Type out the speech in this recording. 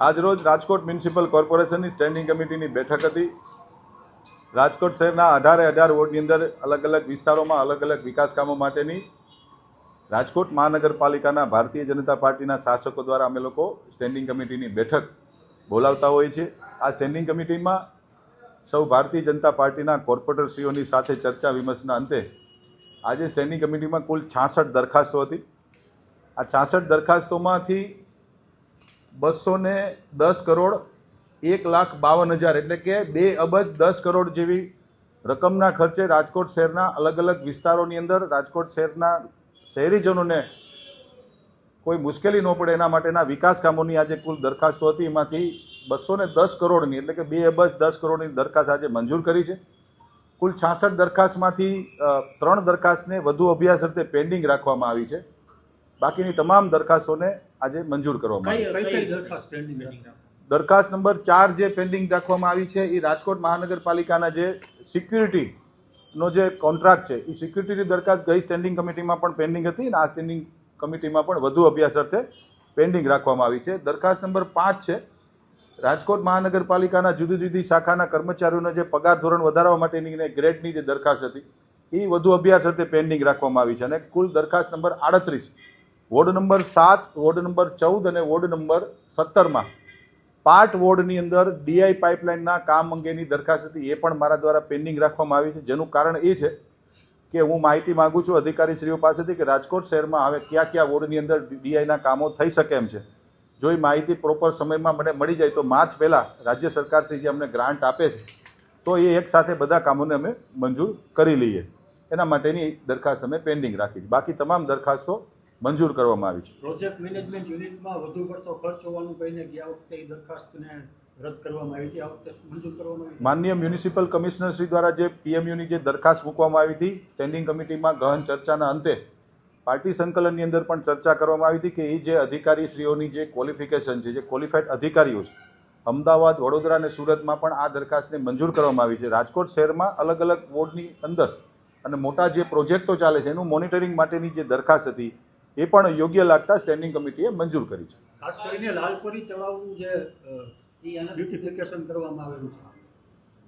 આજરોજ રાજકોટ મ્યુનિસિપલ કોર્પોરેશનની સ્ટેન્ડિંગ કમિટીની બેઠક હતી. રાજકોટ શહેરના 18 વોર્ડની અંદર અલગ અલગ વિસ્તારોમાં અલગ અલગ વિકાસ કામો માટેની રાજકોટ મહાનગરપાલિકાના ભારતીય જનતા પાર્ટીના શાસકો દ્વારા અમે લોકો સ્ટેન્ડિંગ કમિટીની બેઠક બોલાવતા હોઈએ છીએ. આ સ્ટેન્ડિંગ કમિટીમાં સૌ ભારતીય જનતા પાર્ટીના કોર્પોરેટરશ્રીઓની સાથે ચર્ચા વિમર્શના અંતે આજે સ્ટેન્ડિંગ કમિટીમાં કુલ 66 દરખાસ્તો હતી. આ 66 દરખાસ્તોમાંથી 210 કરોડ 1,52,000 એટલે કે 2 અબજ 10 કરોડ જેવી રકમના ખર્ચે રાજકોટ શહેરના અલગ અલગ વિસ્તારોની અંદર રાજકોટ શહેરના શહેરીજનોને કોઈ મુશ્કેલી ન પડે એના માટેના વિકાસ કામોની આજે કુલ દરખાસ્તો હતી. એમાંથી 210 કરોડની એટલે કે 2 અબજ 10 કરોડની દરખાસ્ત આજે મંજૂર કરી છે. કુલ 66 દરખાસ્તમાંથી 3 દરખાસ્તને વધુ અભ્યાસ અર્થે પેન્ડિંગ રાખવામાં આવી છે. બાકીની તમામ દરખાસ્તોને આજે મંજૂર કરવામાં આવી છે. દરખાસ્ત નંબર 4 જે પેન્ડિંગ રાખવામાં આવી છે એ રાજકોટ મહાનગરપાલિકાના જે સિક્યુરિટીનો જે કોન્ટ્રાક્ટ છે એ સિક્યુરિટીની દરખાસ્ત ગઈ સ્ટેન્ડિંગ કમિટીમાં પણ પેન્ડિંગ હતી અને આ સ્ટેન્ડિંગ કમિટીમાં પણ વધુ અભ્યાસ અર્થે પેન્ડિંગ રાખવામાં આવી છે. દરખાસ્ત નંબર 5 છે રાજકોટ મહાનગરપાલિકાના જુદી જુદી શાખાના કર્મચારીઓનો જે પગાર ધોરણ વધારવા માટેની ગ્રેડની જે દરખાસ્ત હતી એ વધુ અભ્યાસ અર્થે પેન્ડિંગ રાખવામાં આવી છે. અને કુલ દરખાસ્ત number 38 ward number 7, ward number 14 અને વોર્ડ નંબર 17માં પાર્ટ વોર્ડની અંદર ડીઆઈ પાઇપલાઇનના કામ અંગેની દરખાસ્ત હતી એ પણ મારા દ્વારા પેન્ડિંગ રાખવામાં આવી છે. જેનું કારણ એ છે કે હું માહિતી માગું છું અધિકારીશ્રીઓ પાસેથી કે રાજકોટ શહેરમાં હવે કયા કયા વોર્ડની અંદર ડીઆઈના કામો થઈ શકે એમ છે. જો એ માહિતી પ્રોપર સમયમાં મને મળી જાય તો માર્ચ પહેલાં રાજ્ય સરકારશ્રી જે અમને ગ્રાન્ટ આપે છે તો એ એક સાથે બધા કામોને અમે મંજૂર કરી લઈએ. એના માટેની દરખાસ્ત અમે પેન્ડિંગ રાખી છે. બાકી તમામ દરખાસ્તો મંજૂર કરવામાં આવી છે. પ્રોજેક્ટ મેનેજમેન્ટ યુનિટમાં વધુ પડતો ખર્ચ હોવાનું કહીને ગયા વખતે એ દરખાસ્તને રદ કરવામાં આવી હતી, આ વખતે મંજૂર કરવામાં આવી. માનનીય મ્યુનિસિપલ કમિશનર શ્રી દ્વારા જે પીએમયુની જે દરખાસ્ત મૂકવામાં આવી હતી સ્ટેન્ડિંગ કમિટીમાં ગહન ચર્ચાના અંતે પાર્ટી સંકલનની અંદર પણ ચર્ચા કરવામાં આવી હતી કે એ જે અધિકારીશ્રીઓની જે ક્વોલિફિકેશન છે, જે ક્વોલિફાઈડ અધિકારીઓ છે, અમદાવાદ, વડોદરા અને સુરતમાં પણ આ દરખાસ્તને મંજૂર કરવામાં આવી છે. રાજકોટ શહેરમાં અલગ અલગ વોર્ડની અંદર અને મોટા જે પ્રોજેક્ટો ચાલે છે એનું મોનિટરિંગ માટેની જે દરખાસ્ત હતી એ પણ યોગ્ય લાગતા સ્ટેન્ડિંગ કમિટીએ મંજૂર કરી છે. ખાસ કરીને લાલપરી તળાવનું જે બ્યુટિફિકેશન કરવામાં આવેલું છે